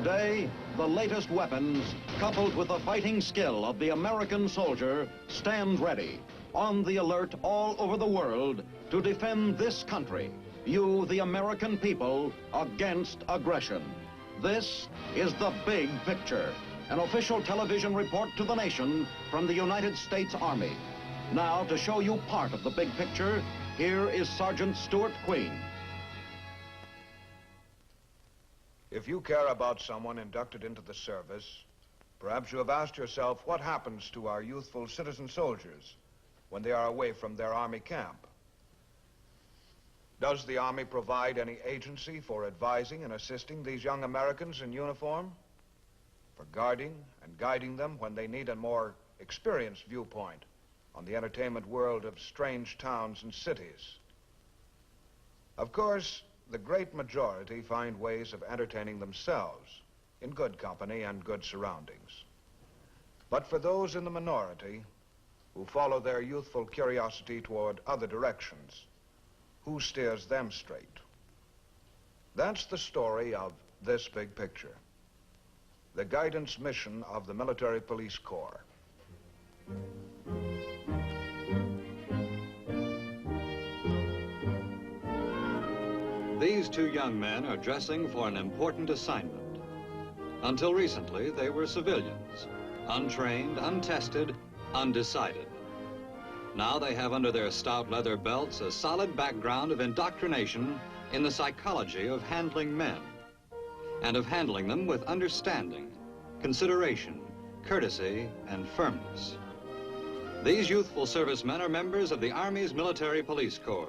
Today, the latest weapons, coupled with the fighting skill of the American soldier, stand ready, on the alert all over the world to defend this country, you, the American people, against aggression. This is The Big Picture, an official television report to the nation from the United States Army. Now, to show you part of the big picture, here is Sergeant Stuart Queen. If you care about someone inducted into the service, perhaps you have asked yourself what happens to our youthful citizen soldiers when they are away from their Army camp. Does the Army provide any agency for advising and assisting these young Americans in uniform? For guarding and guiding them when they need a more experienced viewpoint on the entertainment world of strange towns and cities? Of course, the great majority find ways of entertaining themselves in good company and good surroundings. But for those in the minority who follow their youthful curiosity toward other directions, who steers them straight? That's the story of This Big Picture, the guidance mission of the Military Police Corps. These two young men are dressing for an important assignment. Until recently, they were civilians, untrained, untested, undecided. Now they have under their stout leather belts a solid background of indoctrination in the psychology of handling men, and of handling them with understanding, consideration, courtesy, and firmness. These youthful servicemen are members of the Army's Military Police Corps,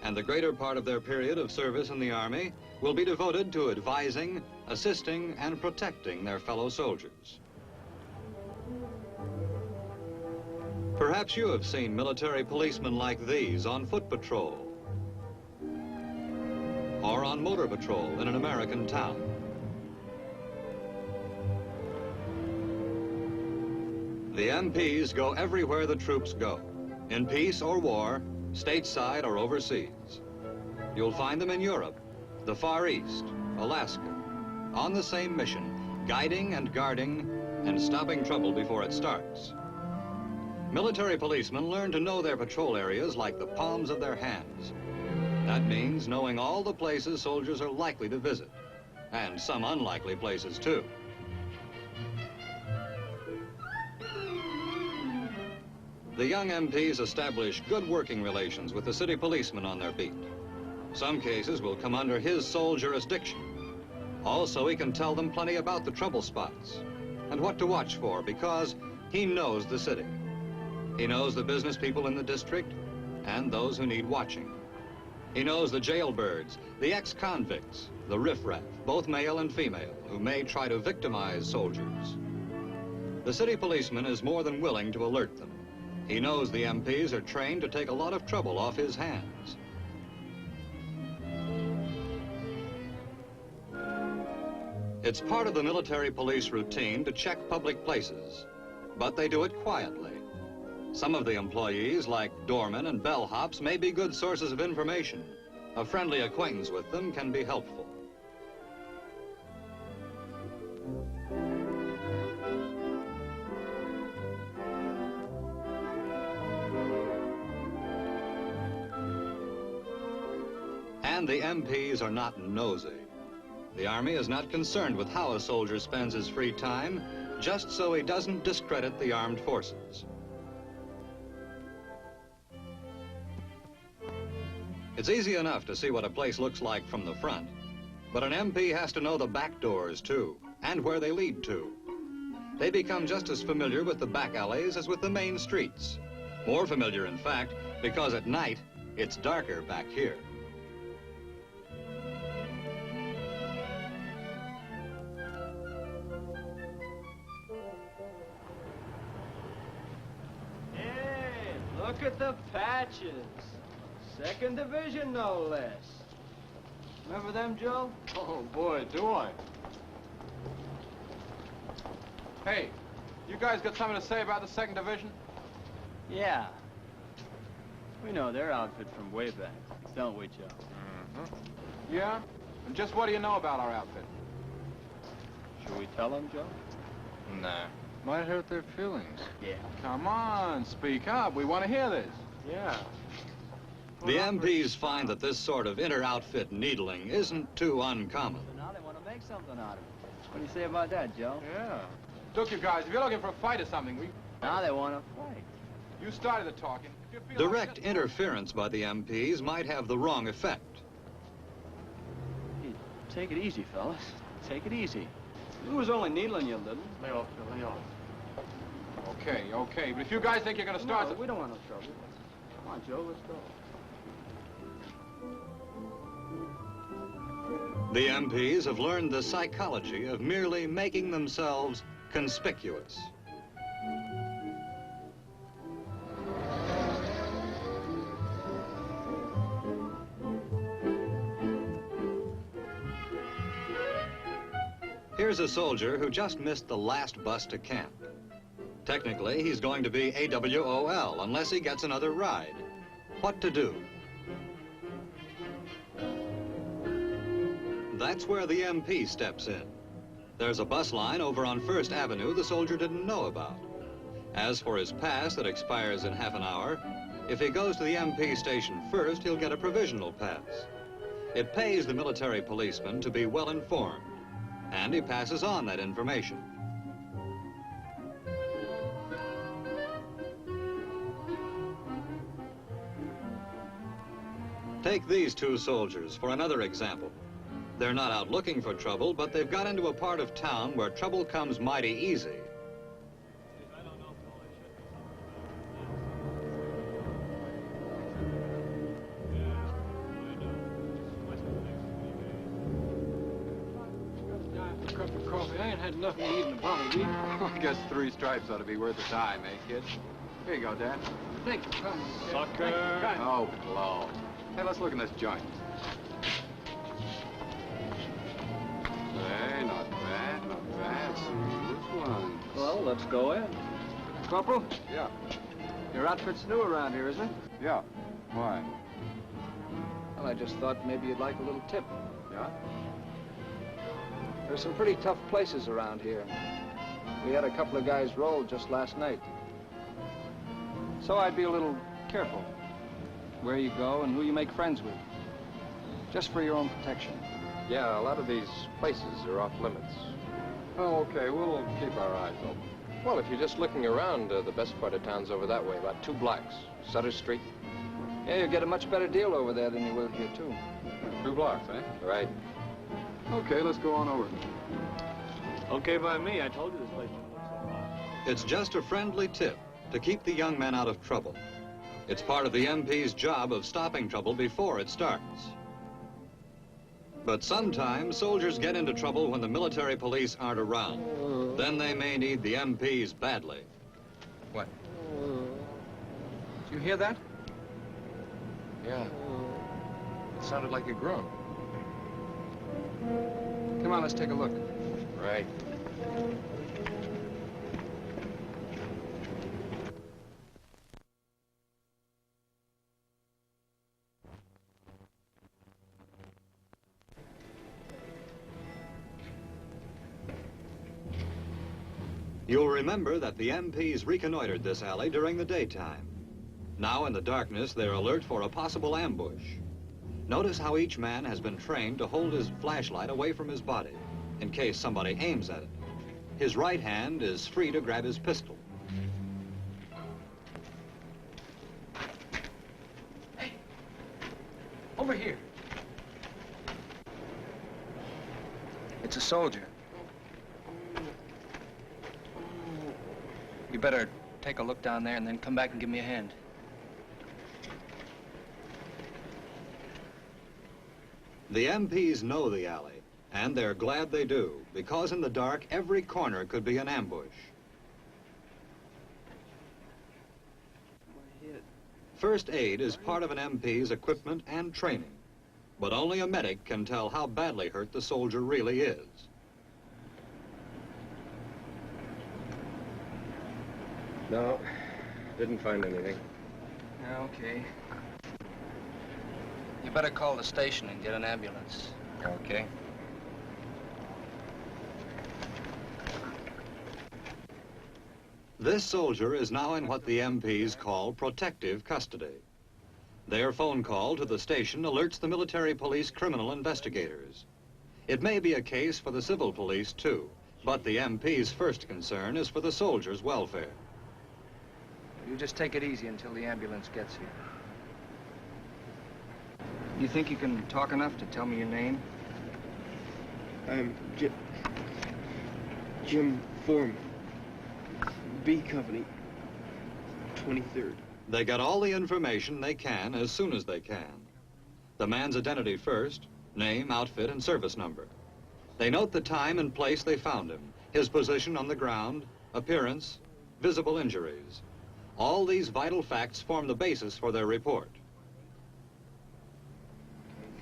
and the greater part of their period of service in the Army will be devoted to advising, assisting, and protecting their fellow soldiers. Perhaps you have seen military policemen like these on foot patrol or on motor patrol in an American town. The MPs go everywhere the troops go, in peace or war, stateside or overseas. You'll find them in Europe, the Far East, Alaska, on the same mission, guiding and guarding and stopping trouble before it starts. Military policemen learn to know their patrol areas like the palms of their hands. That means knowing all the places soldiers are likely to visit, and some unlikely places too. The young MPs establish good working relations with the city policeman on their beat. Some cases will come under his sole jurisdiction. Also, he can tell them plenty about the trouble spots and what to watch for, because he knows the city. He knows the business people in the district and those who need watching. He knows the jailbirds, the ex-convicts, the riffraff, both male and female, who may try to victimize soldiers. The city policeman is more than willing to alert them. He knows the MPs are trained to take a lot of trouble off his hands. It's part of the military police routine to check public places, but they do it quietly. Some of the employees, like doormen and bellhops, may be good sources of information. A friendly acquaintance with them can be helpful. And the MPs are not nosy. The Army is not concerned with how a soldier spends his free time, just so he doesn't discredit the armed forces. It's easy enough to see what a place looks like from the front, but an MP has to know the back doors too, and where they lead to. They become just as familiar with the back alleys as with the main streets. More familiar, in fact, because at night, it's darker back here. Hey, look at the patches. Second division, no less. Remember them, Joe? Oh, boy, do I. Hey, you guys got something to say about the second division? Yeah. We know their outfit from way back, don't we, Joe? Mm-hmm. Yeah? And just what do you know about our outfit? Should we tell them, Joe? Nah. Might hurt their feelings. Yeah. Come on, speak up. We want to hear this. Yeah. The MPs find that this sort of inter-outfit needling isn't too uncommon. So now they want to make something out of it. What do you say about that, Joe? Yeah. Look, you guys, if you're looking for a fight or something, Now they want to fight. you started the talking. If you feel Direct like interference by the MPs might have the wrong effect. Hey, take it easy, fellas. Take it easy. He was only needling you, little. Lay off, Phil, lay off. Okay, okay, but if you guys think you're going to start... No, we don't want no trouble. Come on, Joe, let's go. The MPs have learned the psychology of merely making themselves conspicuous. Here's a soldier who just missed the last bus to camp. Technically, he's going to be AWOL unless he gets another ride. What to do? That's where the MP steps in. There's a bus line over on 1st Avenue the soldier didn't know about. As for his pass that expires in half an hour, if he goes to the MP station first, he'll get a provisional pass. It pays the military policeman to be well informed, and he passes on that information. Take these two soldiers for another example. They're not out looking for trouble, but they've got into a part of town where trouble comes mighty easy. I ain't had nothing to eat in about a week. I guess 3 stripes ought to be worth the time, eh, kid? Here you go, Dad. Thank you. Come. Sucker. Oh, blow. Hey, let's look in this joint. Hey, not bad, not bad. Which one? Well, let's go in. Corporal, Yeah. your outfit's new around here, isn't it? Yeah. Why? Well, I just thought maybe you'd like a little tip. Yeah? There's some pretty tough places around here. We had a couple of guys rolled just last night. So I'd be a little careful where you go and who you make friends with. Just for your own protection. Yeah, a lot of these places are off limits. Oh, okay. We'll keep our eyes open. Well, if you're just looking around, the best part of town's over that way, about 2 blocks. Sutter Street. Yeah, you'll get a much better deal over there than you will here, too. 2 blocks, eh? Right. Okay, let's go on over. Okay by me. I told you this place. It's just a friendly tip to keep the young men out of trouble. It's part of the MP's job of stopping trouble before it starts. But sometimes soldiers get into trouble when the military police aren't around. Then they may need the MPs badly. What? Did you hear that? Yeah. It sounded like a groan. Come on, let's take a look. Right. You'll remember that the MPs reconnoitered this alley during the daytime. Now in the darkness, they're alert for a possible ambush. Notice how each man has been trained to hold his flashlight away from his body in case somebody aims at it. His right hand is free to grab his pistol. Hey, over here. It's a soldier. You better take a look down there and then come back and give me a hand. The MPs know the alley, and they're glad they do, because in the dark, every corner could be an ambush. First aid is part of an MP's equipment and training, but only a medic can tell how badly hurt the soldier really is. No, didn't find anything. Okay. You better call the station and get an ambulance. Okay. This soldier is now in what the MPs call protective custody. Their phone call to the station alerts the military police criminal investigators. It may be a case for the civil police, too, but the MP's first concern is for the soldier's welfare. You just take it easy until the ambulance gets here. You think you can talk enough to tell me your name? I'm Jim Foreman, B Company, 23rd. They get all the information they can as soon as they can. The man's identity first, name, outfit, and service number. They note the time and place they found him, his position on the ground, appearance, visible injuries. All these vital facts form the basis for their report.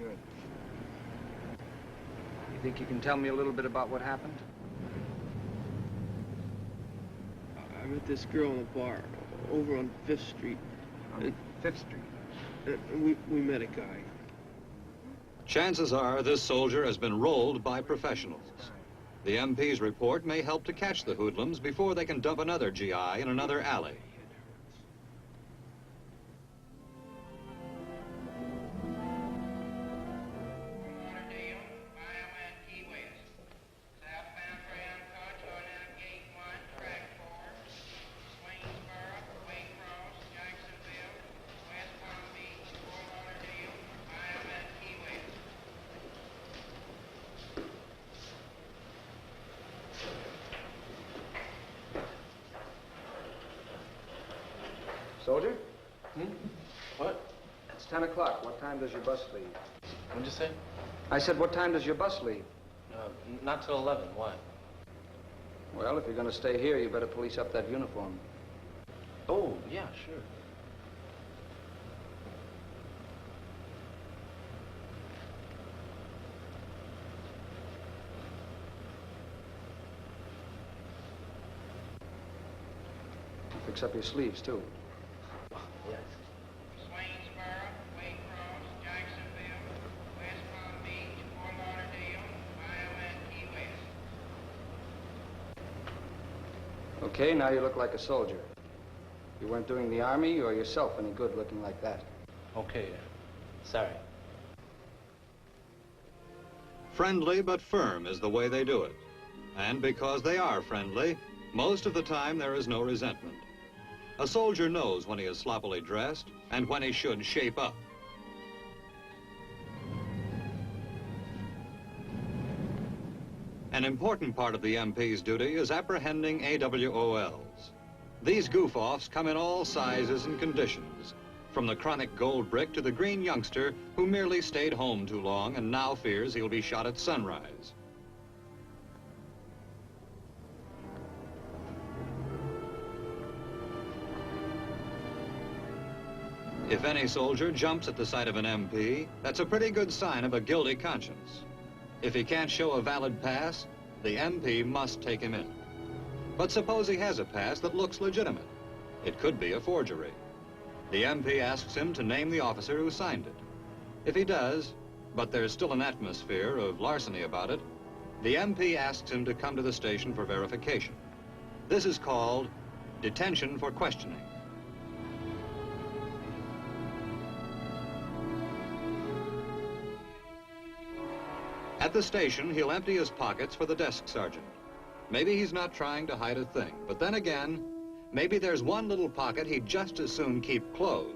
Okay, good. You think you can tell me a little bit about what happened? I met this girl in a bar over on 5th Street. On 5th Street? We met a guy. Chances are this soldier has been rolled by professionals. The MP's report may help to catch the hoodlums before they can dump another GI in another alley. Soldier? What? It's 10 o'clock. What time does your bus leave? What'd you say? I said, what time does your bus leave? Not till 11. Why? Well, if you're going to stay here, you better police up that uniform. Oh, yeah, sure. Fix up your sleeves, too. Yes. Swainsboro, Waycross, Jacksonville, West Palm Beach, Fort Lauderdale, Iowa, and Key West. Okay, now you look like a soldier. You weren't doing the Army or yourself any good looking like that. Okay. Sorry. Friendly but firm is the way they do it. And because they are friendly, most of the time there is no resentment. A soldier knows when he is sloppily dressed and when he should shape up. An important part of the MP's duty is apprehending AWOLs. These goof-offs come in all sizes and conditions, from the chronic gold brick to the green youngster who merely stayed home too long and now fears he'll be shot at sunrise. If any soldier jumps at the sight of an MP, that's a pretty good sign of a guilty conscience. If he can't show a valid pass, the MP must take him in. But suppose he has a pass that looks legitimate. It could be a forgery. The MP asks him to name the officer who signed it. If he does, but there's still an atmosphere of larceny about it, the MP asks him to come to the station for verification. This is called detention for questioning. At the station, he'll empty his pockets for the desk sergeant. Maybe he's not trying to hide a thing, but then again, maybe there's one little pocket he'd just as soon keep closed.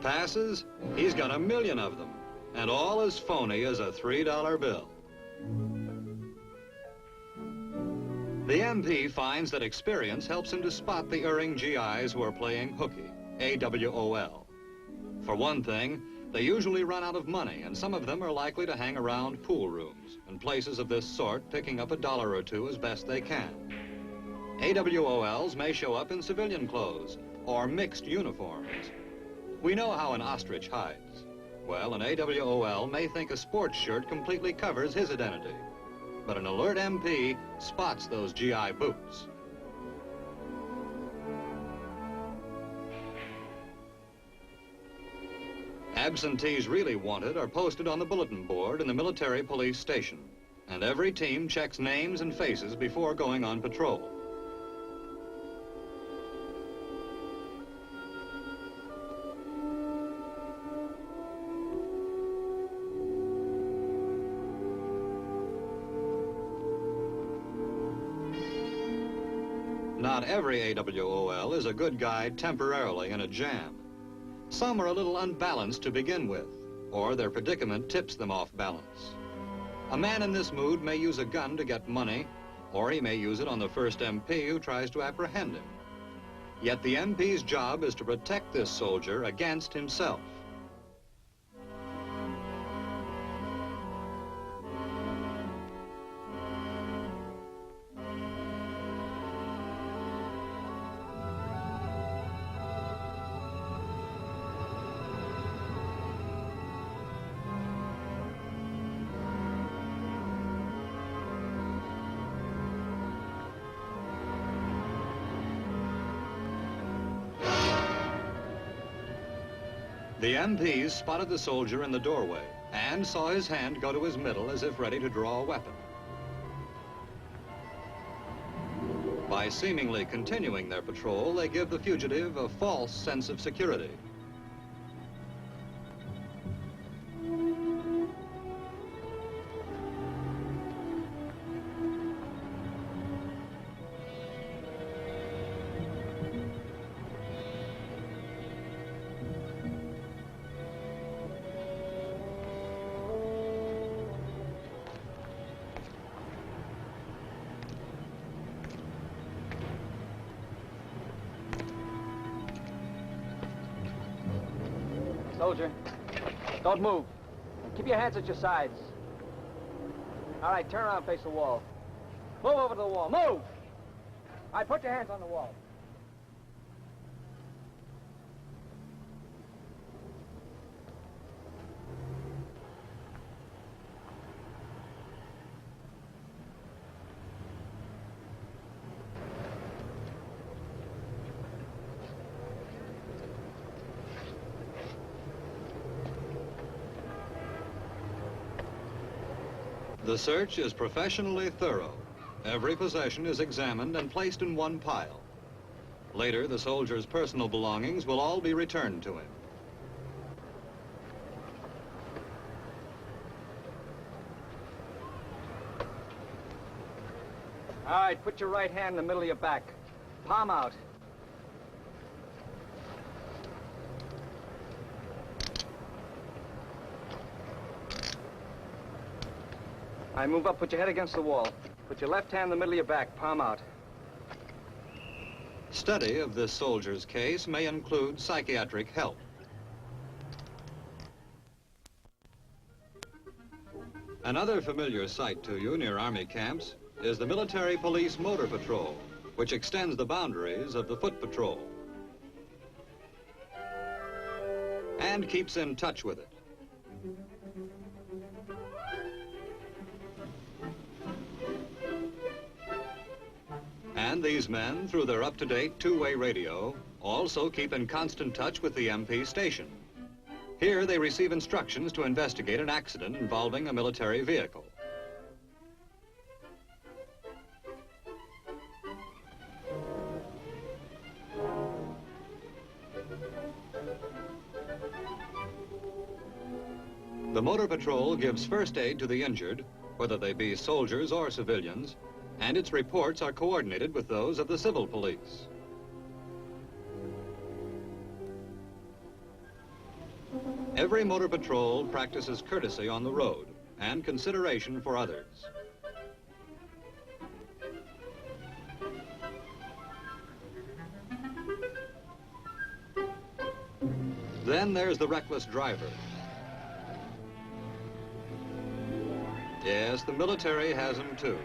Passes, he's got 1 million of them, and all as phony as a $3 bill. The MP finds that experience helps him to spot the erring GIs who are playing hooky, AWOL. For one thing, they usually run out of money, and some of them are likely to hang around pool rooms and places of this sort, picking up $1 or $2 as best they can. AWOLs may show up in civilian clothes or mixed uniforms. We know how an ostrich hides. Well, an AWOL may think a sports shirt completely covers his identity. but an alert MP spots those GI boots. Absentees really wanted are posted on the bulletin board in the military police station, and every team checks names and faces before going on patrol. Not every AWOL is a good guy temporarily in a jam. Some are a little unbalanced to begin with, or their predicament tips them off balance. A man in this mood may use a gun to get money, or he may use it on the first MP who tries to apprehend him. Yet the MP's job is to protect this soldier against himself. The MPs spotted the soldier in the doorway and saw his hand go to his middle as if ready to draw a weapon. By seemingly continuing their patrol, they give the fugitive a false sense of security. Soldier, don't move. Keep your hands at your sides. All right, turn around, face the wall. Move over to the wall, move! All right, put your hands on the wall. The search is professionally thorough. Every possession is examined and placed in one pile. Later, the soldier's personal belongings will all be returned to him. All right, put your right hand in the middle of your back. Palm out. All right, move up, put your head against the wall. Put your left hand in the middle of your back, palm out. Study of this soldier's case may include psychiatric help. Another familiar sight to you near Army camps is the military police motor patrol, which extends the boundaries of the foot patrol and keeps in touch with it. And these men, through their up-to-date two-way radio, also keep in constant touch with the MP station. Here they receive instructions to investigate an accident involving a military vehicle. The motor patrol gives first aid to the injured, whether they be soldiers or civilians, and its reports are coordinated with those of the civil police. Every motor patrol practices courtesy on the road and consideration for others. Then there's the reckless driver. Yes, the military has them too.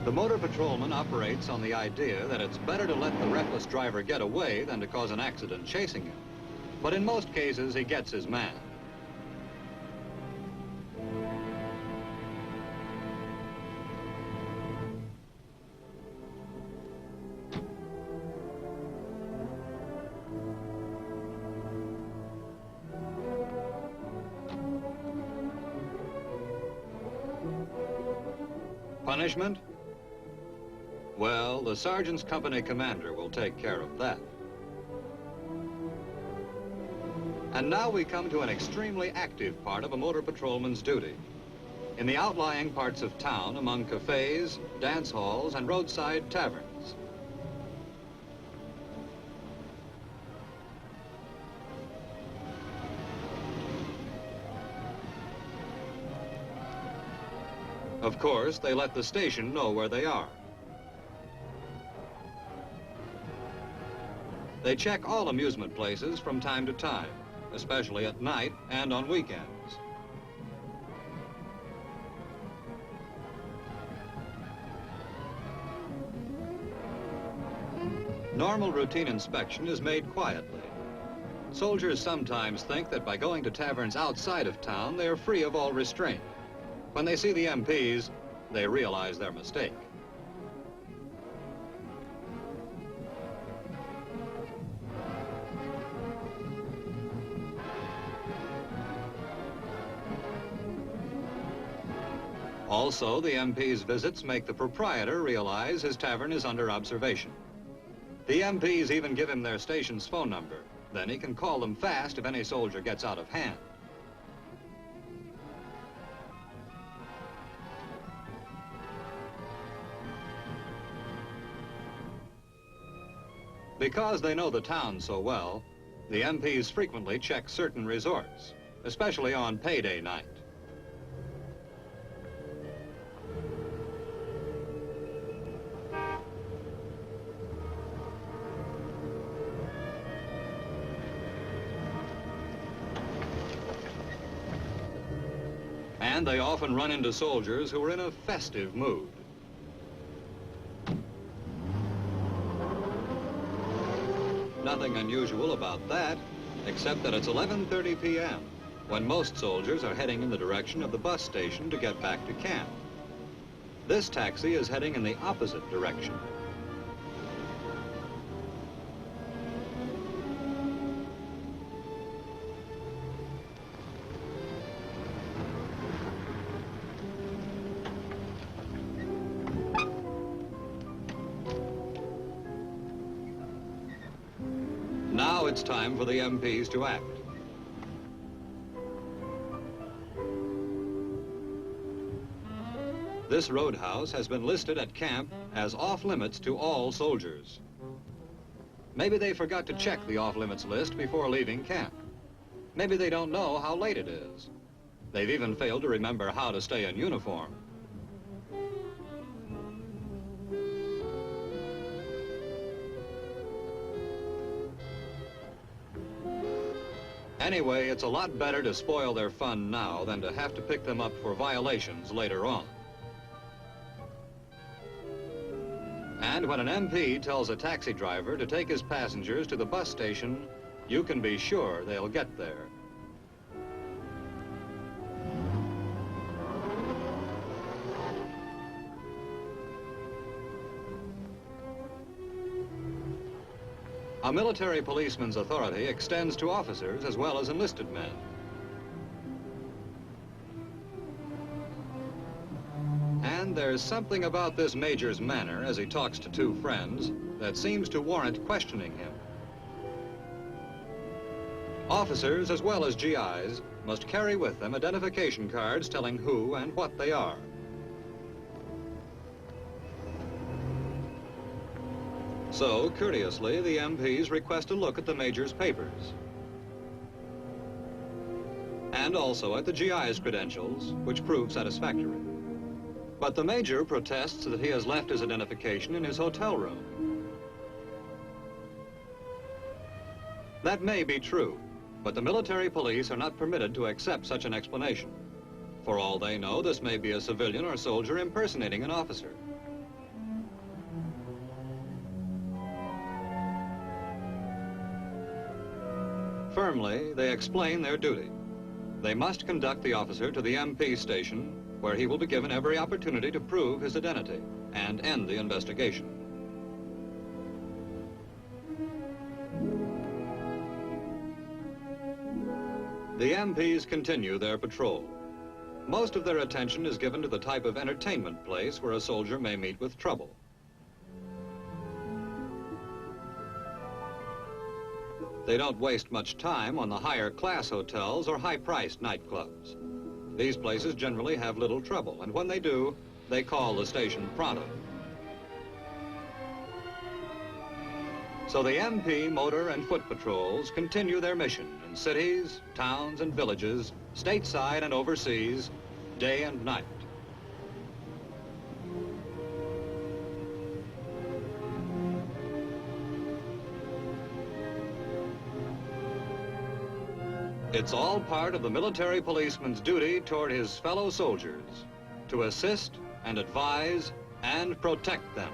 The motor patrolman operates on the idea that it's better to let the reckless driver get away than to cause an accident chasing him. But in most cases, he gets his man. Punishment? Well, the sergeant's company commander will take care of that. And now we come to an extremely active part of a motor patrolman's duty. In the outlying parts of town, among cafes, dance halls, and roadside taverns. Of course, they let the station know where they are. They check all amusement places from time to time, especially at night and on weekends. Normal routine inspection is made quietly. Soldiers sometimes think that by going to taverns outside of town, they are free of all restraint. When they see the MPs, they realize their mistake. Also, the MP's visits make the proprietor realize his tavern is under observation. The MPs even give him their station's phone number. Then he can call them fast if any soldier gets out of hand. Because they know the town so well, the MPs frequently check certain resorts, especially on payday night. And they often run into soldiers who are in a festive mood. Nothing unusual about that, except that it's 11:30 p.m., when most soldiers are heading in the direction of the bus station to get back to camp. This taxi is heading in the opposite direction. Now it's time for the MPs to act. This roadhouse has been listed at camp as off-limits to all soldiers. Maybe they forgot to check the off-limits list before leaving camp. Maybe they don't know how late it is. They've even failed to remember how to stay in uniform. Anyway, it's a lot better to spoil their fun now than to have to pick them up for violations later on. And when an MP tells a taxi driver to take his passengers to the bus station, you can be sure they'll get there. A military policeman's authority extends to officers as well as enlisted men. And there's something about this major's manner as he talks to two friends that seems to warrant questioning him. Officers as well as GIs must carry with them identification cards telling who and what they are. So, courteously, the MPs request a look at the major's papers. And also at the GI's credentials, which prove satisfactory. But the major protests that he has left his identification in his hotel room. That may be true, but the military police are not permitted to accept such an explanation. For all they know, this may be a civilian or soldier impersonating an officer. Firmly, they explain their duty. They must conduct the officer to the MP station, where he will be given every opportunity to prove his identity and end the investigation. The MPs continue their patrol. Most of their attention is given to the type of entertainment place where a soldier may meet with trouble. They don't waste much time on the higher class hotels or high-priced nightclubs. These places generally have little trouble, and when they do, they call the station pronto. So the MP motor and foot patrols continue their mission in cities, towns, and villages, stateside and overseas, day and night. It's all part of the military policeman's duty toward his fellow soldiers, to assist and advise and protect them.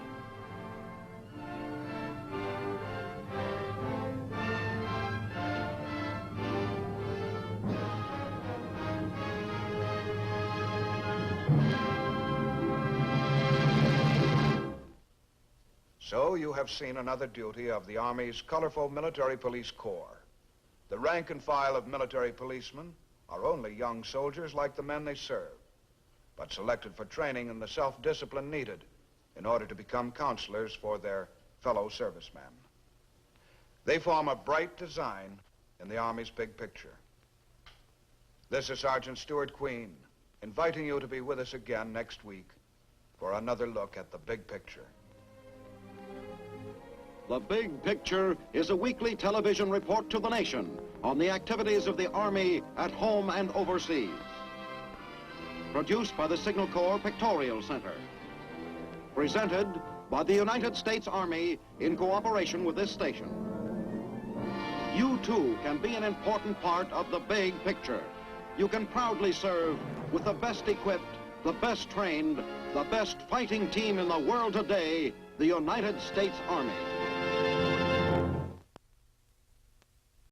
So you have seen another duty of the Army's colorful military police corps. The rank and file of military policemen are only young soldiers like the men they serve, but selected for training in the self-discipline needed in order to become counselors for their fellow servicemen. They form a bright design in the Army's big picture. This is Sergeant Stuart Queen, inviting you to be with us again next week for another look at the big picture. The Big Picture is a weekly television report to the nation on the activities of the Army at home and overseas. Produced by the Signal Corps Pictorial Center. Presented by the United States Army in cooperation with this station. You too can be an important part of the Big Picture. You can proudly serve with the best equipped, the best trained, the best fighting team in the world today, the United States Army.